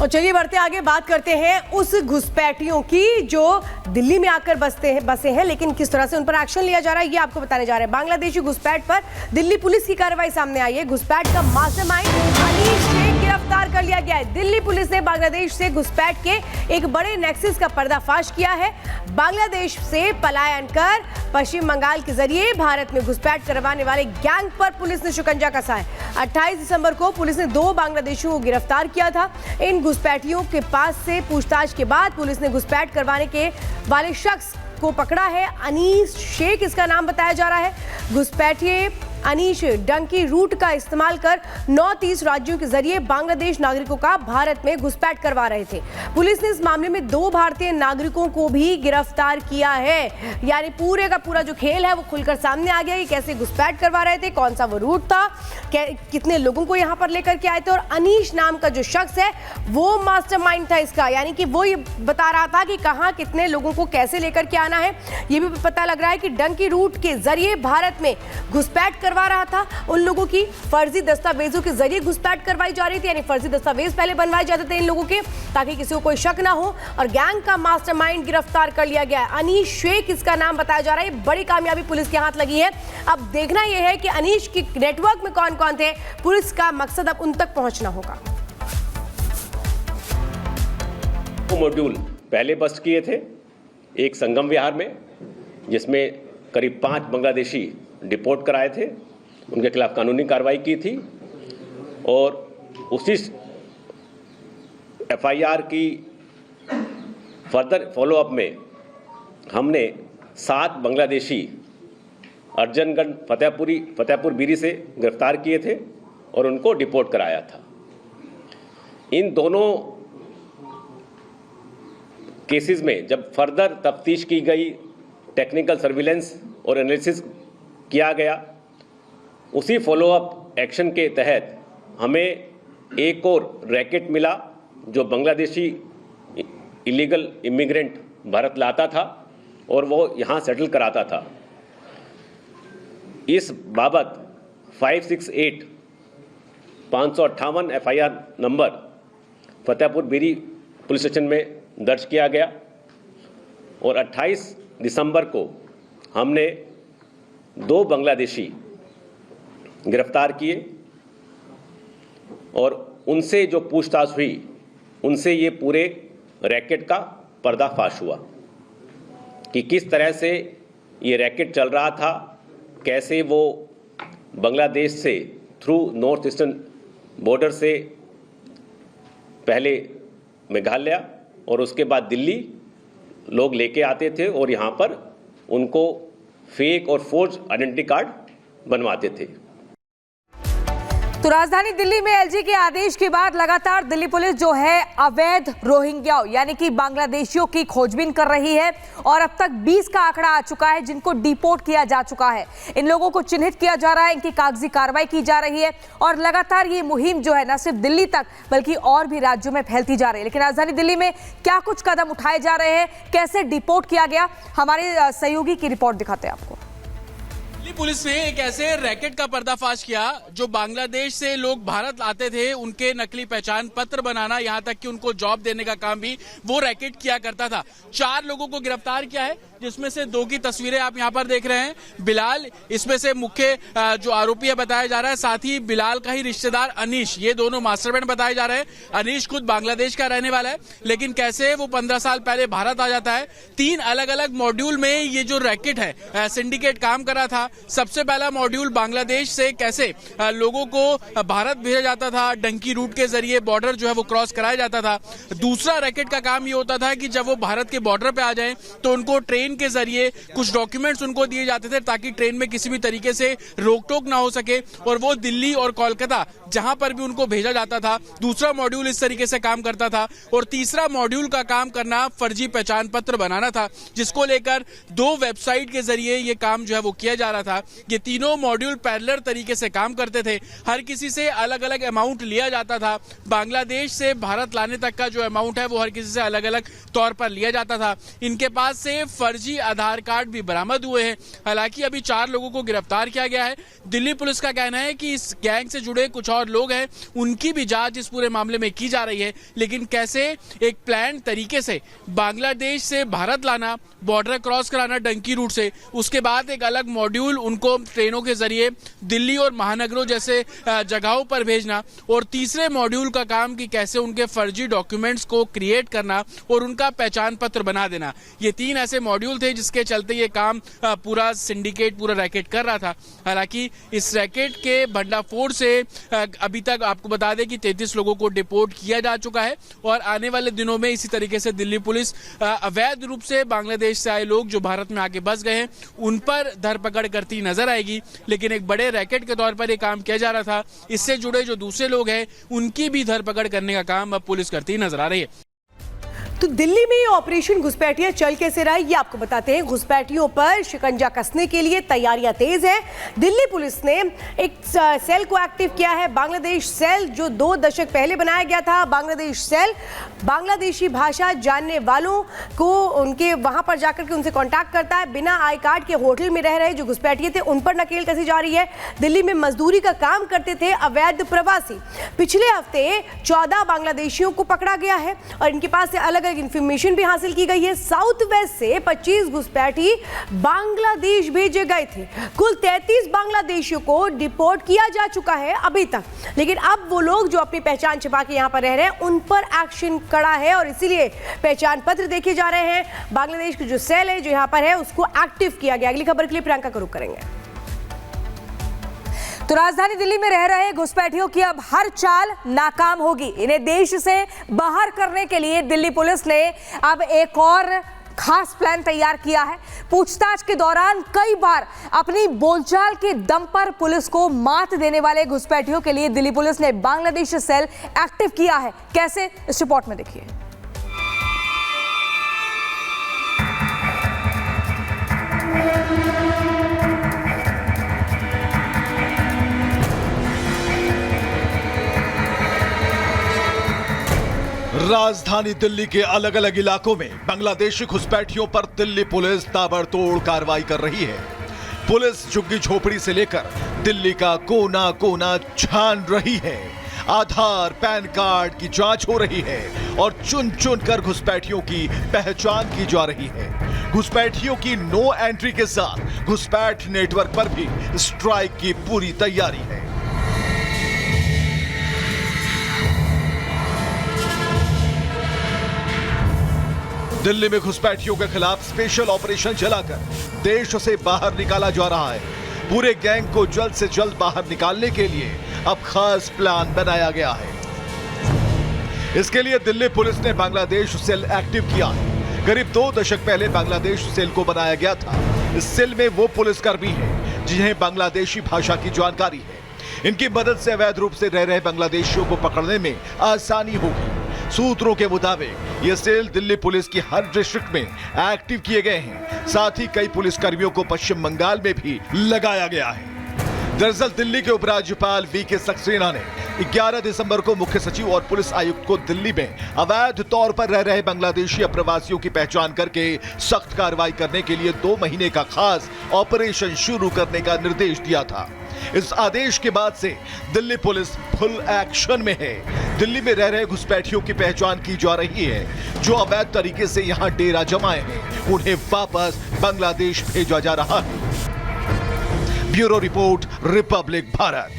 और चलिए बढ़ते आगे, बात करते हैं उस घुसपैठियों की जो दिल्ली में आकर बसे हैं, लेकिन किस तरह से उन पर एक्शन लिया जा रहा है ये आपको बताने जा रहे हैं। बांग्लादेशी घुसपैठ पर दिल्ली पुलिस की कार्रवाई सामने आई है। घुसपैठ का मास्टरमाइंड अनीश शेख गिरफ्तार कर लिया गया है। दिल्ली पुलिस ने बांग्लादेश से घुसपैठ के एक बड़े नेक्सस का पर्दाफाश किया है। बांग्लादेश से पलायन कर पश्चिम बंगाल के जरिए भारत में घुसपैठ करवाने वाले गैंग पर पुलिस ने शिकंजा कसा है। 28 दिसंबर को पुलिस ने 2 बांग्लादेशियों को गिरफ्तार किया था। इन घुसपैठियों के पास से पूछताछ के बाद पुलिस ने घुसपैठ करवाने के वाले शख्स को पकड़ा है। अनीश शेख इसका नाम बताया जा रहा है। घुसपैठिए अनीश डंकी रूट का इस्तेमाल कर 9-30 राज्यों के जरिए बांग्लादेश नागरिकों का भारत में घुसपैठ करवा रहे थे। पुलिस ने इस मामले में 2 भारतीय नागरिकों को भी गिरफ्तार किया है। यानी पूरे का पूरा जो खेल है वो खुलकर सामने आ गया कि कैसे घुसपैठ करवा रहे थे, कौन सा वो रूट था, कितने लोगों को यहाँ पर लेकर के आए थे। और अनीश नाम का जो शख्स है वो मास्टरमाइंड था इसका, यानी कि वो ये बता रहा था कि कहाँ कितने लोगों को कैसे लेकर के आना है। ये भी पता लग रहा है कि डंकी रूट के जरिए भारत में घुसपैठ करवा रहा था। उन लोगों की फर्जी दस्तावेजों के जरिए घुसपैठ करवाई जा रही थी, यानी फर्जी दस्तावेज पहले बनवाए जाते थे इन लोगों के ताकि किसी को कोई शक ना हो। और गैंग का मास्टरमाइंड गिरफ्तार कर लिया गया है। अनीश शेख इसका नाम बताया जा रहा है। बड़ी कामयाबी पुलिस के हाथ लगी है। अब देखना यह है कि अनीश की नेटवर्क में कौन कौन थे। पुलिस का मकसद अब उन तक पहुंचना होगा। मॉड्यूल पहले बस्ट किए थे एक संगम विहार में, जिसमें करीब 5 बांग्लादेशी डिपोर्ट कराए थे, उनके खिलाफ कानूनी कार्रवाई की थी। और उसी एफआईआर की फर्दर फॉलोअप में हमने 7 बांग्लादेशी अर्जनगंज फतेहपुर बीरी से गिरफ्तार किए थे और उनको डिपोर्ट कराया था। इन दोनों केसेस में जब फर्दर तफ्तीश की गई, टेक्निकल सर्विलेंस और एनालिसिस किया गया, उसी फॉलोअप एक्शन के तहत हमें एक और रैकेट मिला जो बांग्लादेशी इलीगल इमिग्रेंट भारत लाता था और वो यहाँ सेटल कराता था। इस बाबत 558 एफआईआर नंबर फतेहपुर बीरी पुलिस स्टेशन में दर्ज किया गया और 28 दिसंबर को हमने 2 बांग्लादेशी गिरफ्तार किए और उनसे जो पूछताछ हुई उनसे ये पूरे रैकेट का पर्दाफाश हुआ कि किस तरह से ये रैकेट चल रहा था, कैसे वो बांग्लादेश से थ्रू नॉर्थ ईस्टर्न बॉर्डर से पहले मेघालय और उसके बाद दिल्ली लोग लेके आते थे और यहाँ पर उनको फेक और फोर्ज आइडेंटिटी कार्ड बनवाते थे। तो राजधानी दिल्ली में एलजी के आदेश के बाद लगातार दिल्ली पुलिस जो है अवैध रोहिंग्याओं यानी कि बांग्लादेशियों की खोजबीन कर रही है और अब तक 20 का आंकड़ा आ चुका है जिनको डिपोर्ट किया जा चुका है। इन लोगों को चिन्हित किया जा रहा है, इनकी कागजी कार्रवाई की जा रही है और लगातार ये मुहिम जो है न सिर्फ दिल्ली तक बल्कि और भी राज्यों में फैलती जा रही है। लेकिन राजधानी दिल्ली में क्या कुछ कदम उठाए जा रहे हैं, कैसे डिपोर्ट किया गया, हमारे सहयोगी की रिपोर्ट दिखाते हैं आपको। दिल्ली पुलिस ने एक ऐसे रैकेट का पर्दाफाश किया जो बांग्लादेश से लोग भारत आते थे, उनके नकली पहचान पत्र बनाना, यहां तक कि उनको जॉब देने का काम भी वो रैकेट किया करता था। 4 लोगों को गिरफ्तार किया है, जिसमें से 2 की तस्वीरें आप यहां पर देख रहे हैं। बिलाल इसमें से मुख्य जो आरोपी है बताया जा रहा है, साथ ही बिलाल का ही रिश्तेदार अनीश, ये दोनों मास्टरमाइंड बताए जा रहे हैं। अनीश खुद बांग्लादेश का रहने वाला है, लेकिन कैसे वो 15 साल पहले भारत आ जाता है। 3 अलग अलग मॉड्यूल में ये जो रैकेट है सिंडिकेट काम कर रहा था। सबसे पहला मॉड्यूल बांग्लादेश से कैसे लोगों को भारत भेजा जाता था, डंकी रूट के जरिए बॉर्डर जो है वो क्रॉस कराया जाता था। दूसरा रैकेट का काम ये होता था कि जब वो भारत के बॉर्डर पे आ जाएं तो उनको ट्रेन के जरिए कुछ डॉक्यूमेंट्स उनको दिए जाते थे ताकि ट्रेन में किसी भी तरीके से रोक टोक ना हो सके और वो दिल्ली और कोलकाता जहां पर भी उनको भेजा जाता था। दूसरा मॉड्यूल इस तरीके से काम करता था और तीसरा मॉड्यूल का काम करना फर्जी पहचान पत्र बनाना था, जिसको लेकर 2 वेबसाइट के जरिए ये काम जो है वो किया जा रहा था। ये तीनों मॉड्यूल पैरेलल तरीके से काम करते थे। हर किसी से अलग अलग अमाउंट लिया जाता था। बांग्लादेश से भारत लाने तक का जो अमाउंट है वो हर किसी से अलग अलग तौर पर लिया जाता था। इनके पास से फर्जी फर्जी आधार कार्ड भी बरामद हुए हैं। हालांकि अभी 4 लोगों को गिरफ्तार किया गया है। दिल्ली पुलिस का कहना है कि इस गैंग से जुड़े कुछ और लोग हैं, उनकी भी जांच इस पूरे मामले में की जा रही है। लेकिन कैसे एक प्लान तरीके से बांग्लादेश से भारत लाना, बॉर्डर क्रॉस कराना डंकी रूट से, उसके बाद एक अलग मॉड्यूल उनको ट्रेनों के जरिए दिल्ली और महानगरों जैसे जगहों पर भेजना, और तीसरे मॉड्यूल का काम कि कैसे उनके फर्जी डॉक्यूमेंट्स को क्रिएट करना और उनका पहचान पत्र बना देना। ये 3 ऐसे मॉड्यूल थे जिसके चलते ये काम पूरा सिंडिकेट, पूरा रैकेट कर रहा था। हालांकि इस रैकेट के भंडाफोड़ से अभी तक आपको बता दें कि 33 लोगों को डिपोर्ट किया जा चुका है, और आने वाले दिनों में इसी तरीके से दिल्ली पुलिस अवैध रूप से बांग्लादेश से आए लोग जो भारत में आके बस गए हैं उन पर धरपकड़ करती नजर आएगी। लेकिन एक बड़े रैकेट के तौर पर यह काम किया जा रहा था। इससे जुड़े जो दूसरे लोग हैं उनकी भी धरपकड़ करने का काम अब पुलिस करती नजर आ रही है। तो दिल्ली में ये ऑपरेशन घुसपैठियां चल कैसे रहा है ये आपको बताते हैं। घुसपैठियों पर शिकंजा कसने के लिए तैयारियां तेज हैं। दिल्ली पुलिस ने एक सेल को एक्टिव किया है, बांग्लादेश सेल, जो 2 दशक पहले बनाया गया था। बांग्लादेश सेल बांग्लादेशी भाषा जानने वालों को उनके वहां पर जाकर के उनसे कांटेक्ट करता है। बिना आई कार्ड के होटल में रह रहे जो घुसपैठिए थे उन पर नकेल कसी जा रही है। दिल्ली में मजदूरी का काम करते थे अवैध प्रवासी। पिछले हफ्ते 14 बांग्लादेशियों को पकड़ा गया है और इनके पास से अलग इंफॉर्मेशन भी हासिल की गई है। साउथ वेस्ट से 25 घुसपैठी बांग्लादेश भेजे गए थे। कुल 33 बांग्लादेशियों को डिपोर्ट किया जा चुका है अभी तक, लेकिन अब वो लोग जो अपनी पहचान छिपा के यहां पर रह रहे हैं उन पर एक्शन कड़ा है और इसीलिए पहचान पत्र देखे जा रहे हैं। बांग्लादेश की जो सेल है जो यहां पर है उसको एक्टिव किया गया। अगली खबर के लिए प्रियंका का रुख करेंगे। तो राजधानी दिल्ली में रह रहे घुसपैठियों की अब हर चाल नाकाम होगी। इन्हें देश से बाहर करने के लिए दिल्ली पुलिस ने अब एक और खास प्लान तैयार किया है। पूछताछ के दौरान कई बार अपनी बोलचाल के दम पर पुलिस को मात देने वाले घुसपैठियों के लिए दिल्ली पुलिस ने बांग्लादेश सेल एक्टिव किया है। कैसे, इस रिपोर्ट में देखिए। राजधानी दिल्ली के अलग अलग इलाकों में बांग्लादेशी घुसपैठियों पर दिल्ली पुलिस ताबड़तोड़ कार्रवाई कर रही है। पुलिस झुग्गी झोपड़ी से लेकर दिल्ली का कोना कोना छान रही है। आधार, पैन कार्ड की जांच हो रही है और चुन चुन कर घुसपैठियों की पहचान की जा रही है। घुसपैठियों की नो एंट्री के साथ घुसपैठ नेटवर्क पर भी स्ट्राइक की पूरी तैयारी है। दिल्ली में घुसपैठियों के खिलाफ स्पेशल ऑपरेशन चलाकर देश से बाहर निकाला जा रहा है। पूरे गैंग को जल्द से जल्द बाहर निकालने के लिए अब खास प्लान बनाया गया है। इसके लिए दिल्ली पुलिस ने बांग्लादेश सेल एक्टिव किया है। करीब 2 दशक पहले बांग्लादेश सेल को बनाया गया था। इस सेल में वो पुलिसकर्मी हैं जिन्हें बांग्लादेशी भाषा की जानकारी है। इनकी मदद से अवैध रूप से रह रहे बांग्लादेशियों को पकड़ने में आसानी होगी। सूत्रों के मुताबिक ये सेल दिल्ली पुलिस की हर डिस्ट्रिक्ट में एक्टिव किए गए हैं। साथ ही कई पुलिसकर्मियों को पश्चिम बंगाल में भी लगाया गया है। दरअसल दिल्ली के उपराज्यपाल वी.के. सक्सेना ने 11 दिसंबर को मुख्य सचिव और पुलिस आयुक्त को दिल्ली में अवैध तौर पर रह रहे बांग्लादेशी अप्रवासियों की पहचान करके सख्त कार्रवाई करने के लिए 2 महीने का खास ऑपरेशन शुरू करने का निर्देश दिया था। इस आदेश के बाद से दिल्ली पुलिस फुल एक्शन में है। दिल्ली में रह रहे घुसपैठियों की पहचान की जा रही है जो अवैध तरीके से यहां डेरा जमाए हैं। उन्हें वापस बांग्लादेश भेजा जा रहा है। Bureau report, Republic Bharat.